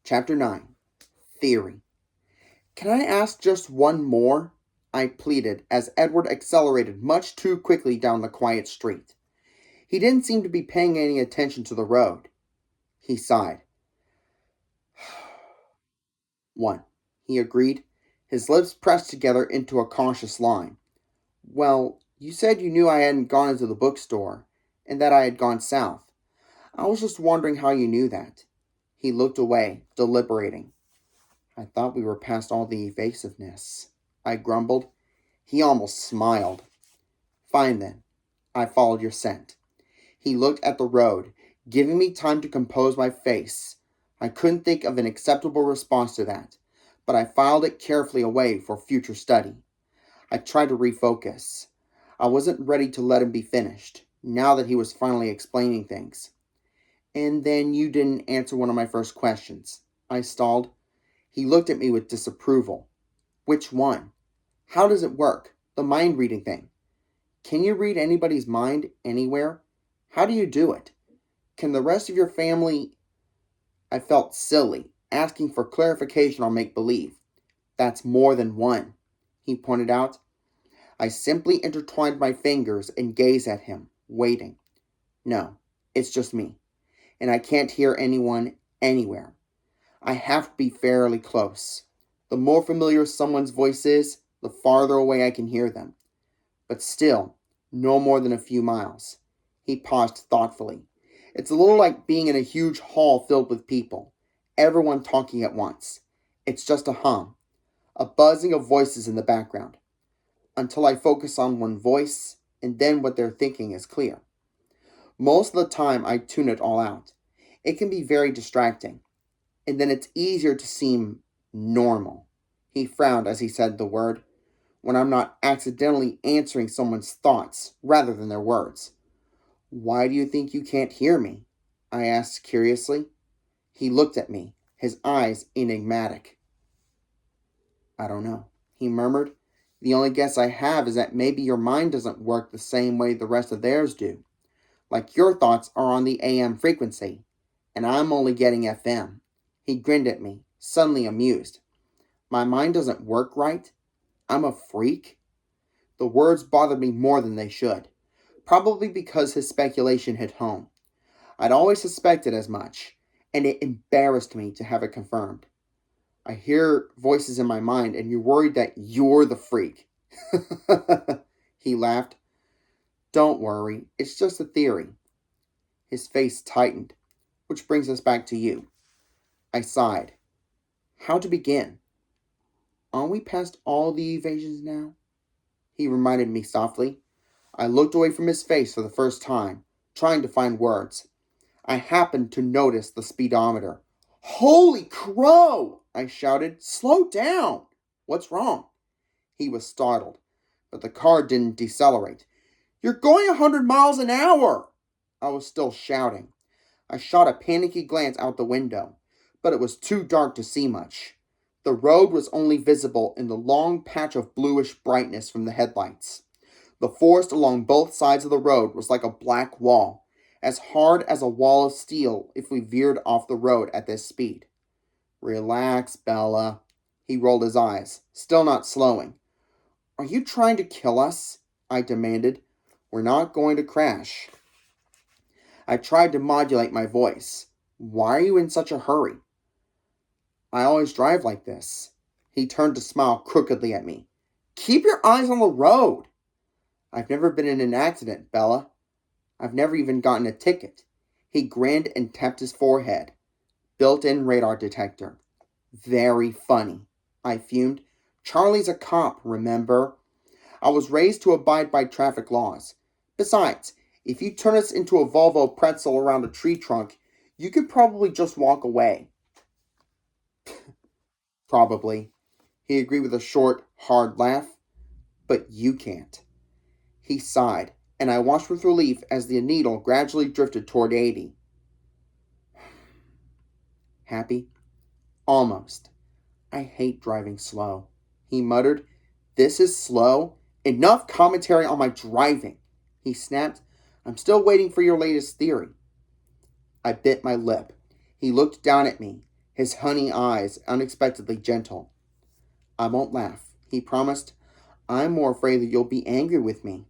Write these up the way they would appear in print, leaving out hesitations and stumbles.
Chapter 9 Theory. Can I ask just one more? I pleaded as Edward accelerated much too quickly down the quiet street. He didn't seem to be paying any attention to the road. He sighed. One, he agreed, his lips pressed together into a cautious line. Well, you said you knew I hadn't gone into the bookstore, and that I had gone south. I was just wondering how you knew that. He looked away, deliberating. I thought we were past all the evasiveness, I grumbled. He almost smiled. Fine then. I followed your scent. He looked at the road, giving me time to compose my face. I couldn't think of an acceptable response to that, but I filed it carefully away for future study. I tried to refocus. I wasn't ready to let him be finished, now that he was finally explaining things. And then you didn't answer one of my first questions. I stalled. He looked at me with disapproval. Which one? How does it work? The mind reading thing. Can you read anybody's mind anywhere? How do you do it? Can the rest of your family... I felt silly, asking for clarification on make-believe. That's more than one, he pointed out. I simply intertwined my fingers and gazed at him, waiting. No, it's just me. And I can't hear anyone anywhere. I have to be fairly close. The more familiar someone's voice is, the farther away I can hear them. But still, no more than a few miles. He paused thoughtfully. It's a little like being in a huge hall filled with people, everyone talking at once. It's just a hum, a buzzing of voices in the background, until I focus on one voice, and then what they're thinking is clear. Most of the time, I tune it all out. It can be very distracting, and then it's easier to seem normal. He frowned as he said the word, when I'm not accidentally answering someone's thoughts rather than their words. Why do you think you can't hear me? I asked curiously. He looked at me, his eyes enigmatic. I don't know, he murmured. The only guess I have is that maybe your mind doesn't work the same way the rest of theirs do. Like your thoughts are on the AM frequency, and I'm only getting FM. He grinned at me, suddenly amused. My mind doesn't work right? I'm a freak? The words bothered me more than they should, probably because his speculation hit home. I'd always suspected as much, and it embarrassed me to have it confirmed. I hear voices in my mind, and you're worried that you're the freak. He laughed. Don't worry, it's just a theory. His face tightened, which brings us back to you. I sighed. How to begin? Aren't we past all the evasions now? He reminded me softly. I looked away from his face for the first time, trying to find words. I happened to notice the speedometer. Holy crow! I shouted. Slow down! What's wrong? He was startled, but the car didn't decelerate. You're going 100 miles an hour! I was still shouting. I shot a panicky glance out the window, but it was too dark to see much. The road was only visible in the long patch of bluish brightness from the headlights. The forest along both sides of the road was like a black wall, as hard as a wall of steel if we veered off the road at this speed. Relax, Bella. He rolled his eyes, still not slowing. Are you trying to kill us? I demanded. We're not going to crash. I tried to modulate my voice. Why are you in such a hurry? I always drive like this. He turned to smile crookedly at me. Keep your eyes on the road. I've never been in an accident, Bella. I've never even gotten a ticket. He grinned and tapped his forehead. Built-in radar detector. Very funny, I fumed. Charlie's a cop, remember? I was raised to abide by traffic laws. Besides, if you turn us into a Volvo pretzel around a tree trunk, you could probably just walk away. Probably. He agreed with a short, hard laugh. But you can't. He sighed, and I watched with relief as the needle gradually drifted toward 80. Happy? Almost. I hate driving slow. He muttered. This is slow? Enough commentary on my driving. He snapped. I'm still waiting for your latest theory. I bit my lip. He looked down at me, his honey eyes unexpectedly gentle. I won't laugh, he promised. I'm more afraid that you'll be angry with me.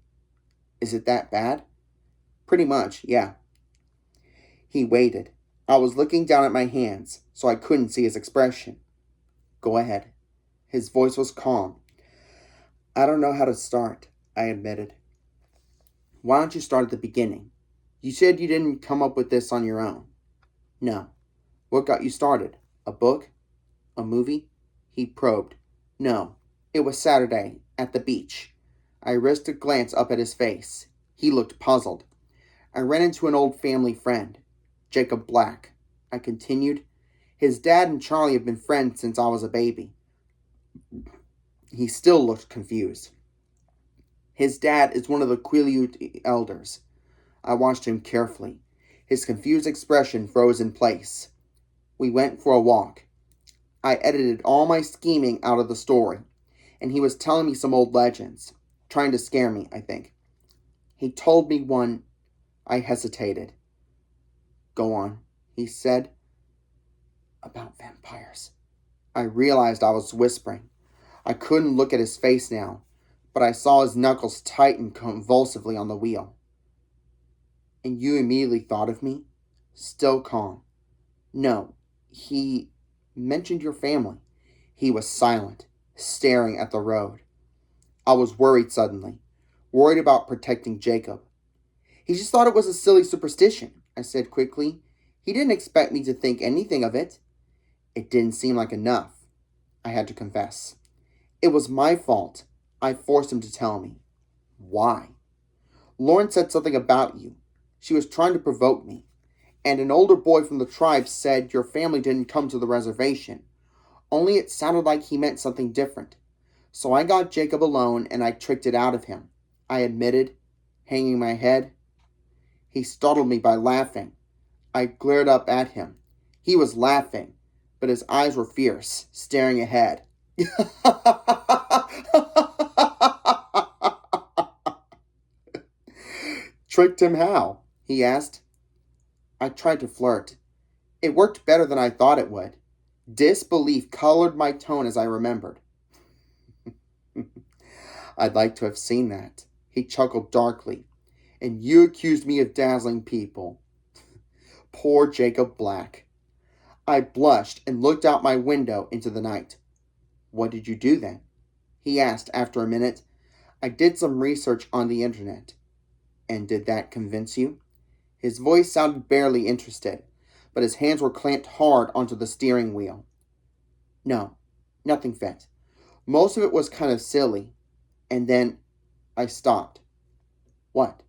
Is it that bad? Pretty much, yeah. He waited. I was looking down at my hands, so I couldn't see his expression. Go ahead. His voice was calm. I don't know how to start, I admitted. Why don't you start at the beginning? You said you didn't come up with this on your own. No. What got you started? A book? A movie? He probed. No. It was Saturday, at the beach. I risked a glance up at his face. He looked puzzled. I ran into an old family friend, Jacob Black. I continued. His dad and Charlie have been friends since I was a baby. He still looked confused. His dad is one of the Quileute elders. I watched him carefully. His confused expression froze in place. We went for a walk. I edited all my scheming out of the story, and he was telling me some old legends, trying to scare me, I think. He told me one. I hesitated. Go on, he said. About vampires. I realized I was whispering. I couldn't look at his face now, but I saw his knuckles tighten convulsively on the wheel. And you immediately thought of me? Still calm. No, he mentioned your family. He was silent, staring at the road. I was worried suddenly, worried about protecting Jacob. He just thought it was a silly superstition, I said quickly. He didn't expect me to think anything of it. It didn't seem like enough, I had to confess. It was my fault. I forced him to tell me. Why? Lauren said something about you. She was trying to provoke me. And an older boy from the tribe said your family didn't come to the reservation. Only it sounded like he meant something different. So I got Jacob alone and I tricked it out of him, I admitted, hanging my head. He startled me by laughing. I glared up at him. He was laughing, but his eyes were fierce, staring ahead. Tricked him how? He asked. I tried to flirt. It worked better than I thought it would. Disbelief colored my tone as I remembered. I'd like to have seen that. He chuckled darkly. And you accused me of dazzling people. Poor Jacob Black. I blushed and looked out my window into the night. What did you do then? He asked after a minute. I did some research on the internet. And did that convince you? His voice sounded barely interested, but his hands were clamped hard onto the steering wheel. No, nothing fit. Most of it was kind of silly. And then I stopped. What?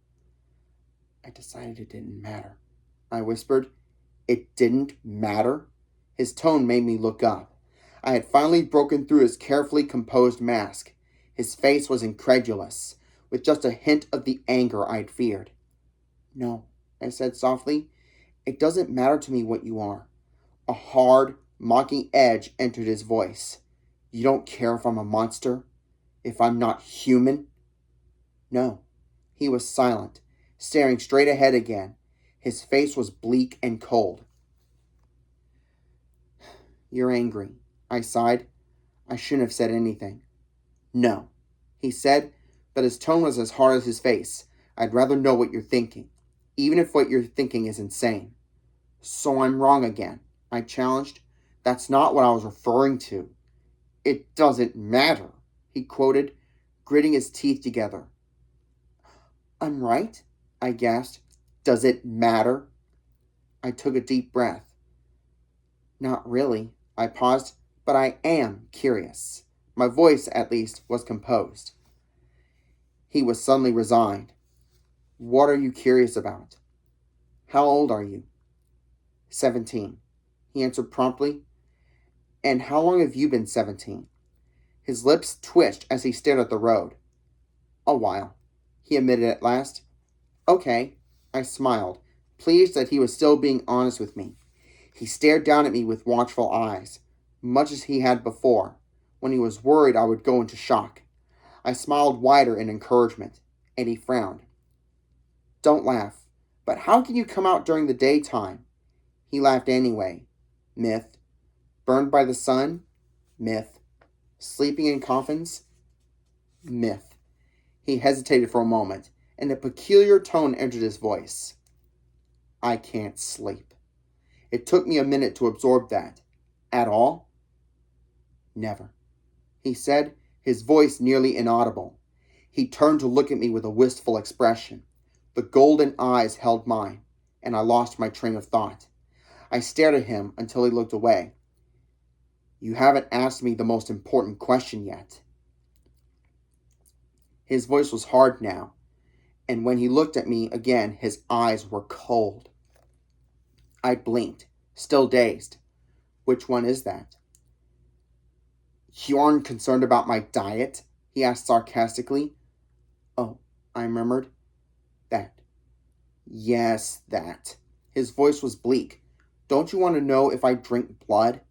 I decided it didn't matter. I whispered. It didn't matter? His tone made me look up. I had finally broken through his carefully composed mask. His face was incredulous, with just a hint of the anger I'd feared. No, I said softly. It doesn't matter to me what you are. A hard, mocking edge entered his voice. You don't care if I'm a monster? If I'm not human? No. He was silent, staring straight ahead again. His face was bleak and cold. You're angry, I sighed. I shouldn't have said anything. No, he said, but his tone was as hard as his face. I'd rather know what you're thinking, even if what you're thinking is insane. So I'm wrong again, I challenged. That's not what I was referring to. It doesn't matter, he quoted, gritting his teeth together. I'm right? I gasped. Does it matter? I took a deep breath. Not really. I paused, but I am curious. My voice, at least, was composed. He was suddenly resigned. What are you curious about? How old are you? 17. He answered promptly. And how long have you been 17? His lips twitched as he stared at the road. A while, he admitted at last. Okay, I smiled, pleased that he was still being honest with me. He stared down at me with watchful eyes, much as he had before, when he was worried I would go into shock. I smiled wider in encouragement, and he frowned. Don't laugh, but how can you come out during the daytime? He laughed anyway. Myth. Burned by the sun? Myth. Sleeping in coffins? Myth. He hesitated for a moment, and a peculiar tone entered his voice. I can't sleep. It took me a minute to absorb that. At all? Never, he said, his voice nearly inaudible. He turned to look at me with a wistful expression. The golden eyes held mine, and I lost my train of thought. I stared at him until he looked away. You haven't asked me the most important question yet. His voice was hard now, and when he looked at me again, his eyes were cold. I blinked, still dazed. Which one is that? You aren't concerned about my diet? He asked sarcastically. Oh, I murmured. That. Yes, that. His voice was bleak. Don't you want to know if I drink blood?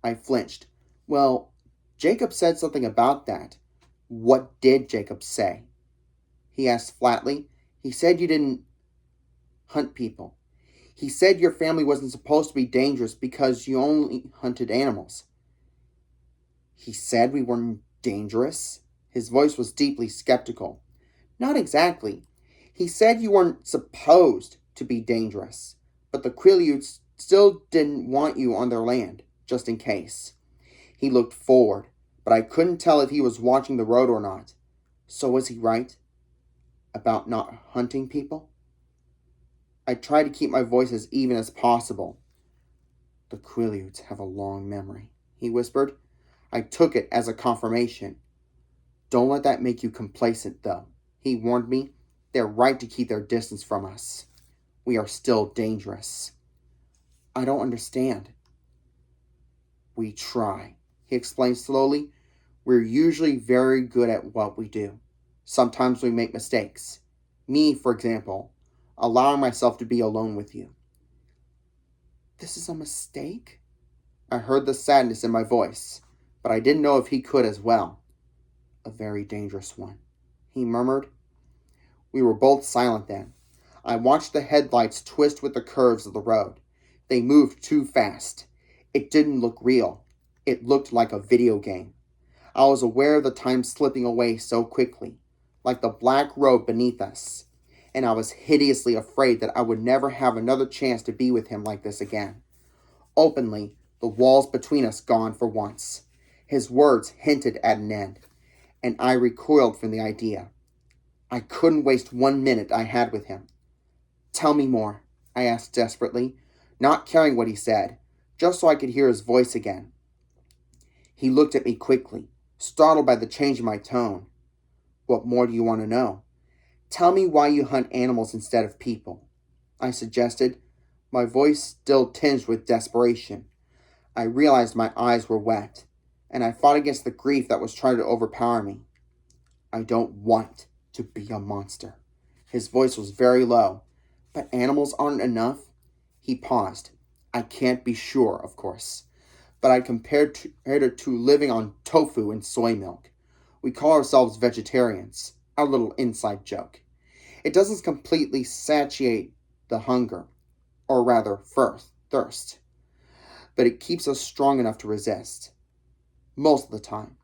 I flinched. Well, Jacob said something about that. What did Jacob say? He asked flatly. He said you didn't hunt people. He said your family wasn't supposed to be dangerous because you only hunted animals. He said we weren't dangerous? His voice was deeply skeptical. Not exactly. He said you weren't supposed to be dangerous, but the Quileutes still didn't want you on their land, just in case. He looked forward, but I couldn't tell if he was watching the road or not. So was he right? About not hunting people? I tried to keep my voice as even as possible. The Quileutes have a long memory, he whispered. I took it as a confirmation. Don't let that make you complacent, though, he warned me. They're right to keep their distance from us. We are still dangerous. I don't understand. We try, he explained slowly. We're usually very good at what we do. Sometimes we make mistakes. Me, for example, allowing myself to be alone with you. This is a mistake? I heard the sadness in my voice, but I didn't know if he could as well. A very dangerous one, he murmured. We were both silent then. I watched the headlights twist with the curves of the road. They moved too fast. It didn't look real. It looked like a video game. I was aware of the time slipping away so quickly, like the black road beneath us, and I was hideously afraid that I would never have another chance to be with him like this again. Openly, the walls between us gone for once. His words hinted at an end, and I recoiled from the idea. I couldn't waste 1 minute I had with him. Tell me more, I asked desperately, not caring what he said, just so I could hear his voice again. He looked at me quickly, startled by the change in my tone. What more do you want to know? Tell me why you hunt animals instead of people, I suggested, my voice still tinged with desperation. I realized my eyes were wet, and I fought against the grief that was trying to overpower me. I don't want to be a monster. His voice was very low. But animals aren't enough? He paused. I can't be sure, of course, but I compared it to living on tofu and soy milk. We call ourselves vegetarians, our little inside joke. It doesn't completely satiate the hunger, or rather thirst, but it keeps us strong enough to resist. Most of the time.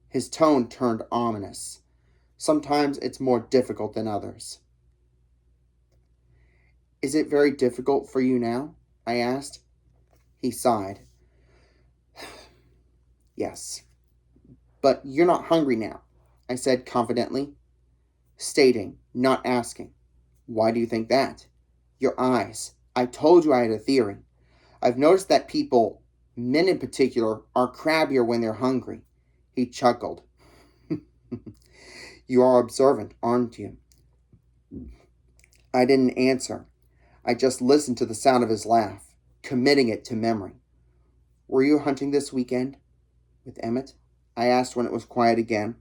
His tone turned ominous. Sometimes it's more difficult than others. Is it very difficult for you now? I asked. He sighed. Yes. But you're not hungry now, I said confidently. Stating, not asking. Why do you think that? Your eyes. I told you I had a theory. I've noticed that people, men in particular, are crabbier when they're hungry. He chuckled. You are observant, aren't you? I didn't answer. I just listened to the sound of his laugh, committing it to memory. Were you hunting this weekend? With Emmett? I asked when it was quiet again.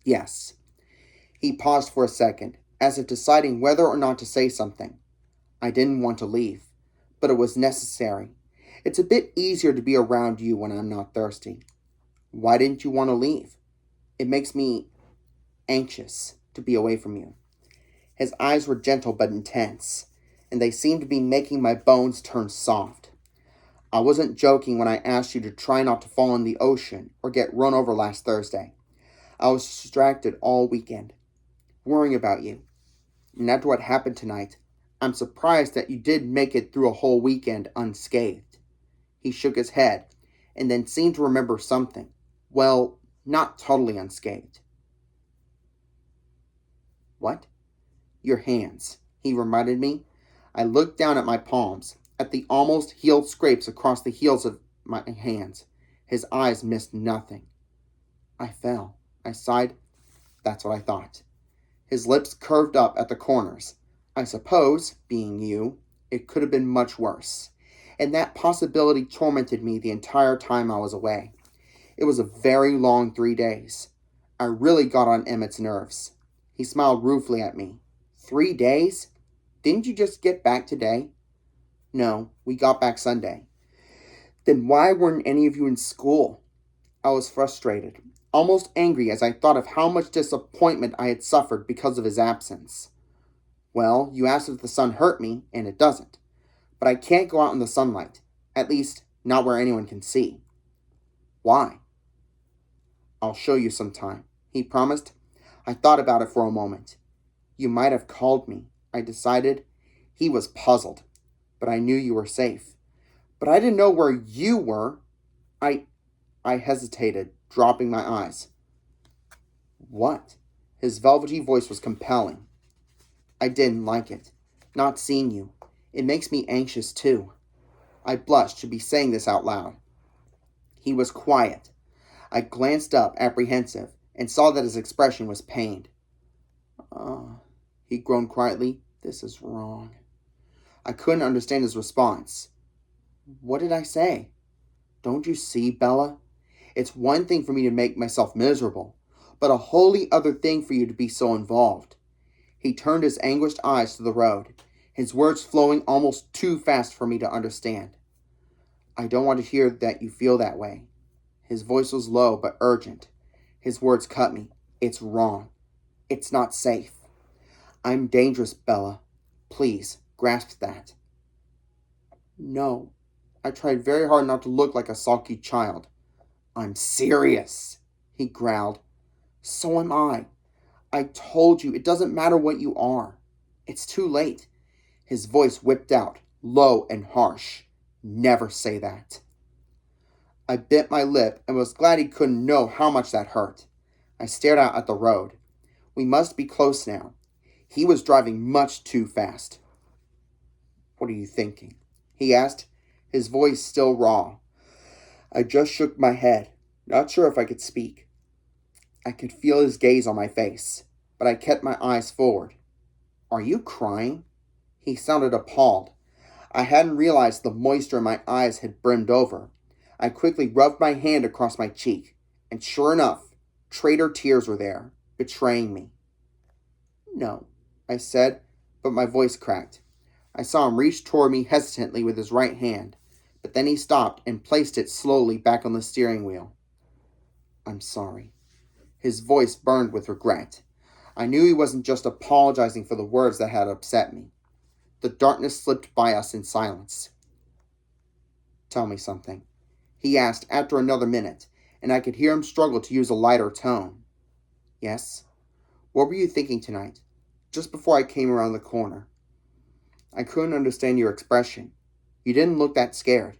Yes. He paused for a second, as if deciding whether or not to say something. I didn't want to leave, but it was necessary. It's a bit easier to be around you when I'm not thirsty. Why didn't you want to leave? It makes me anxious to be away from you. His eyes were gentle but intense, and they seemed to be making my bones turn soft. I wasn't joking when I asked you to try not to fall in the ocean or get run over last Thursday. I was distracted all weekend, worrying about you. And after what happened tonight, I'm surprised that you did make it through a whole weekend unscathed. He shook his head and then seemed to remember something. Well, not totally unscathed. What? Your hands, he reminded me. I looked down at my palms, at the almost healed scrapes across the heels of my hands. His eyes missed nothing. I fell. I sighed. That's what I thought. His lips curved up at the corners. I suppose, being you, it could have been much worse. And that possibility tormented me the entire time I was away. It was a very long 3 days. I really got on Emmett's nerves. He smiled ruefully at me. 3 days? Didn't you just get back today? No, we got back Sunday. Then why weren't any of you in school? I was frustrated, almost angry as I thought of how much disappointment I had suffered because of his absence. Well, you asked if the sun hurt me, and it doesn't. But I can't go out in the sunlight, at least not where anyone can see. Why? I'll show you sometime, he promised. I thought about it for a moment. You might have called me, I decided. He was puzzled, but I knew you were safe. But I didn't know where you were. I hesitated, dropping my eyes. What? His velvety voice was compelling. I didn't like it. Not seeing you. It makes me anxious, too. I blushed to be saying this out loud. He was quiet. I glanced up, apprehensive, and saw that his expression was pained. He groaned quietly. This is wrong. I couldn't understand his response. What did I say? Don't you see, Bella? It's one thing for me to make myself miserable, but a wholly other thing for you to be so involved. He turned his anguished eyes to the road, his words flowing almost too fast for me to understand. I don't want to hear that you feel that way. His voice was low but urgent. His words cut me. It's wrong. It's not safe. I'm dangerous, Bella. Please, grasp that. No. I tried very hard not to look like a sulky child. I'm serious, he growled. So am I. I told you, it doesn't matter what you are. It's too late. His voice whipped out, low and harsh. Never say that. I bit my lip and was glad he couldn't know how much that hurt. I stared out at the road. We must be close now. He was driving much too fast. What are you thinking? He asked, his voice still raw. I just shook my head, not sure if I could speak. I could feel his gaze on my face, but I kept my eyes forward. Are you crying? He sounded appalled. I hadn't realized the moisture in my eyes had brimmed over. I quickly rubbed my hand across my cheek, and sure enough, traitor tears were there, betraying me. No, I said, but my voice cracked. I saw him reach toward me hesitantly with his right hand, but then he stopped and placed it slowly back on the steering wheel. I'm sorry. His voice burned with regret. I knew he wasn't just apologizing for the words that had upset me. The darkness slipped by us in silence. Tell me something, he asked after another minute, and I could hear him struggle to use a lighter tone. Yes? What were you thinking tonight, just before I came around the corner? I couldn't understand your expression. You didn't look that scared.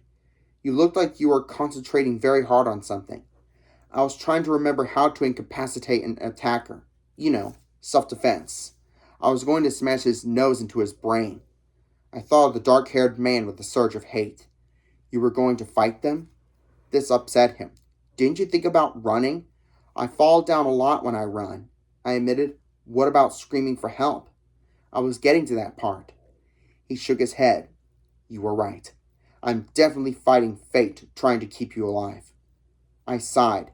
You looked like you were concentrating very hard on something. I was trying to remember how to incapacitate an attacker. You know, self-defense. I was going to smash his nose into his brain. I thought of the dark-haired man with the surge of hate. You were going to fight them? This upset him. Didn't you think about running? I fall down a lot when I run. I admitted. What about screaming for help? I was getting to that part. He shook his head. You were right. I'm definitely fighting fate, trying to keep you alive. I sighed.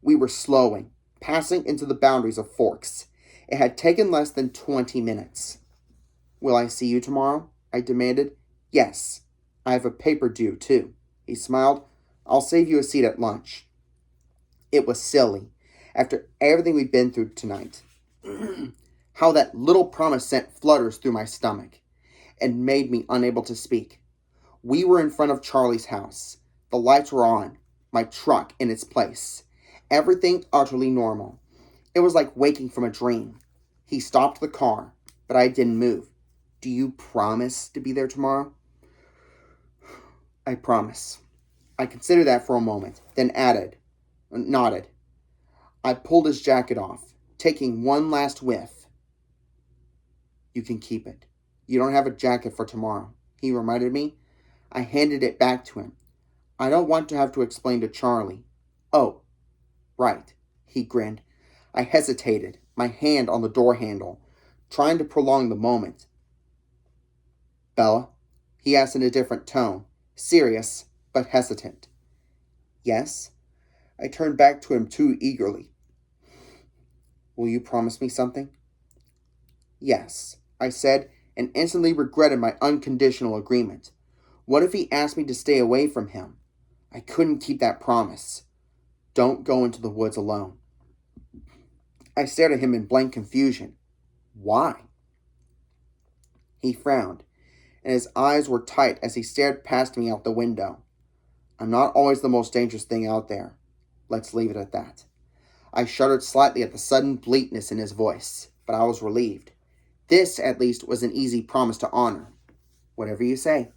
We were slowing, passing into the boundaries of Forks. It had taken less than 20 minutes. Will I see you tomorrow? I demanded. Yes. I have a paper due, too. He smiled. I'll save you a seat at lunch. It was silly, after everything we'd been through tonight. How that little promise sent flutters through my stomach and made me unable to speak. We were in front of Charlie's house. The lights were on, my truck in its place. Everything utterly normal. It was like waking from a dream. He stopped the car, but I didn't move. Do you promise to be there tomorrow? I promise. I considered that for a moment, then nodded. I pulled his jacket off, taking one last whiff. You can keep it. You don't have a jacket for tomorrow, he reminded me. I handed it back to him. I don't want to have to explain to Charlie. Oh, right, he grinned. I hesitated, my hand on the door handle, trying to prolong the moment. Bella, he asked in a different tone, serious but hesitant. Yes? I turned back to him too eagerly. Will you promise me something? Yes, I said, and instantly regretted my unconditional agreement. What if he asked me to stay away from him? I couldn't keep that promise. Don't go into the woods alone. I stared at him in blank confusion. Why? He frowned, and his eyes were tight as he stared past me out the window. I'm not always the most dangerous thing out there. Let's leave it at that. I shuddered slightly at the sudden bleakness in his voice, but I was relieved. This, at least, was an easy promise to honor. Whatever you say.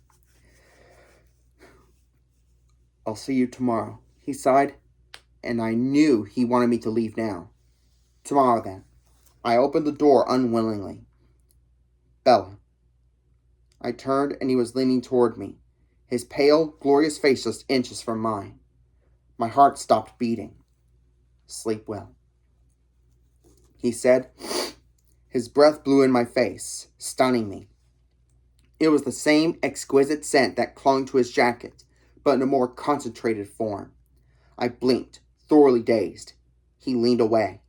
I'll see you tomorrow, he sighed, and I knew he wanted me to leave now. Tomorrow, then. I opened the door unwillingly. Bella. I turned, and he was leaning toward me, his pale, glorious face just inches from mine. My heart stopped beating. Sleep well, he said. His breath blew in my face, stunning me. It was the same exquisite scent that clung to his jacket, but in a more concentrated form. I blinked, thoroughly dazed. He leaned away.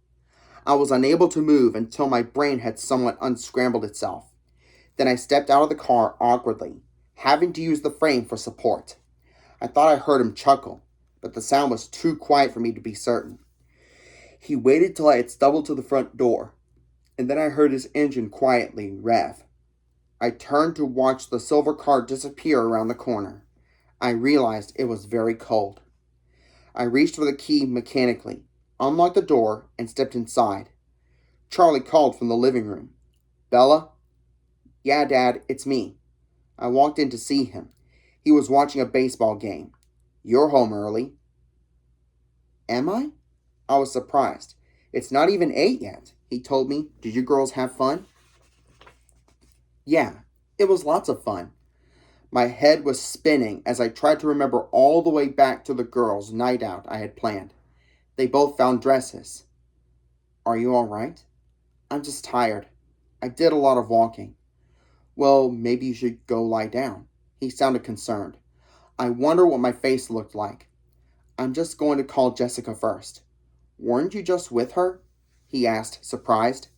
I was unable to move until my brain had somewhat unscrambled itself. Then I stepped out of the car awkwardly, having to use the frame for support. I thought I heard him chuckle, but the sound was too quiet for me to be certain. He waited till I had stumbled to the front door, and then I heard his engine quietly rev. I turned to watch the silver car disappear around the corner. I realized it was very cold. I reached for the key mechanically, unlocked the door, and stepped inside. Charlie called from the living room. Bella? Yeah, Dad, it's me. I walked in to see him. He was watching a baseball game. You're home early. Am I? I was surprised. It's not even 8 yet, he told me. Did you girls have fun? Yeah, it was lots of fun. My head was spinning as I tried to remember all the way back to the girls' night out I had planned. They both found dresses. Are you all right? I'm just tired. I did a lot of walking. Well, maybe you should go lie down. He sounded concerned. I wonder what my face looked like. I'm just going to call Jessica first. Weren't you just with her? He asked, surprised.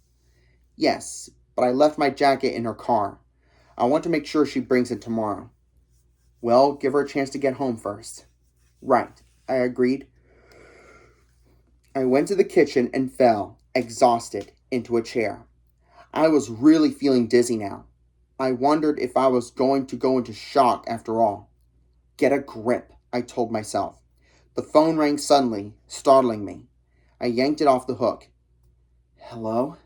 Yes, but I left my jacket in her car. I want to make sure she brings it tomorrow. Well, give her a chance to get home first. Right, I agreed. I went to the kitchen and fell, exhausted, into a chair. I was really feeling dizzy now. I wondered if I was going to go into shock after all. Get a grip, I told myself. The phone rang suddenly, startling me. I yanked it off the hook. Hello?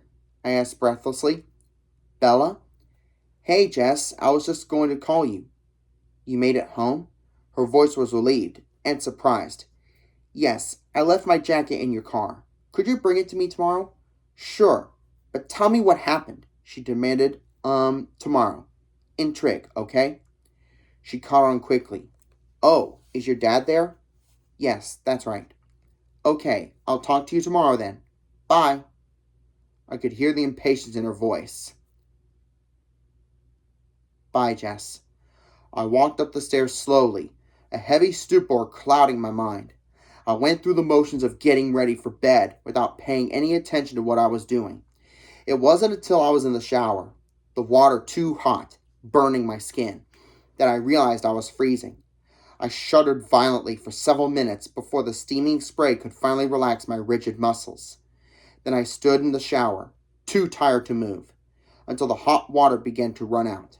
I asked breathlessly. Bella? Hey, Jess, I was just going to call you. You made it home? Her voice was relieved and surprised. Yes, I left my jacket in your car. Could you bring it to me tomorrow? Sure, but tell me what happened, she demanded. Tomorrow. In Trig, okay? She caught on quickly. Oh, is your dad there? Yes, that's right. Okay, I'll talk to you tomorrow then. Bye. I could hear the impatience in her voice. Bye, Jess. I walked up the stairs slowly, a heavy stupor clouding my mind. I went through the motions of getting ready for bed without paying any attention to what I was doing. It wasn't until I was in the shower, the water too hot, burning my skin, that I realized I was freezing. I shuddered violently for several minutes before the steaming spray could finally relax my rigid muscles. Then I stood in the shower, too tired to move, until the hot water began to run out.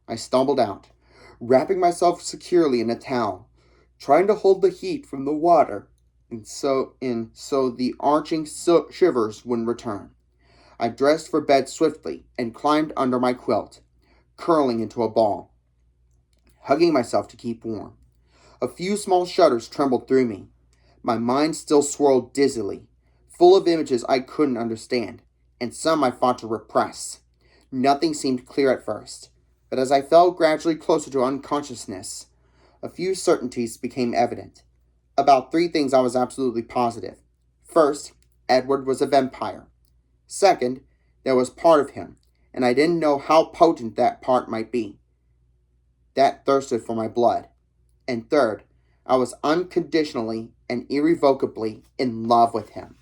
I stumbled out, wrapping myself securely in a towel, trying to hold the heat from the water, and so the arching shivers wouldn't return. I dressed for bed swiftly and climbed under my quilt, curling into a ball, hugging myself to keep warm. A few small shudders trembled through me. My mind still swirled dizzily, full of images I couldn't understand, and some I fought to repress. Nothing seemed clear at first, but as I fell gradually closer to unconsciousness, a few certainties became evident. About three things I was absolutely positive. First, Edward was a vampire. Second, there was part of him, and I didn't know how potent that part might be, that thirsted for my blood. And third, I was unconditionally and irrevocably in love with him.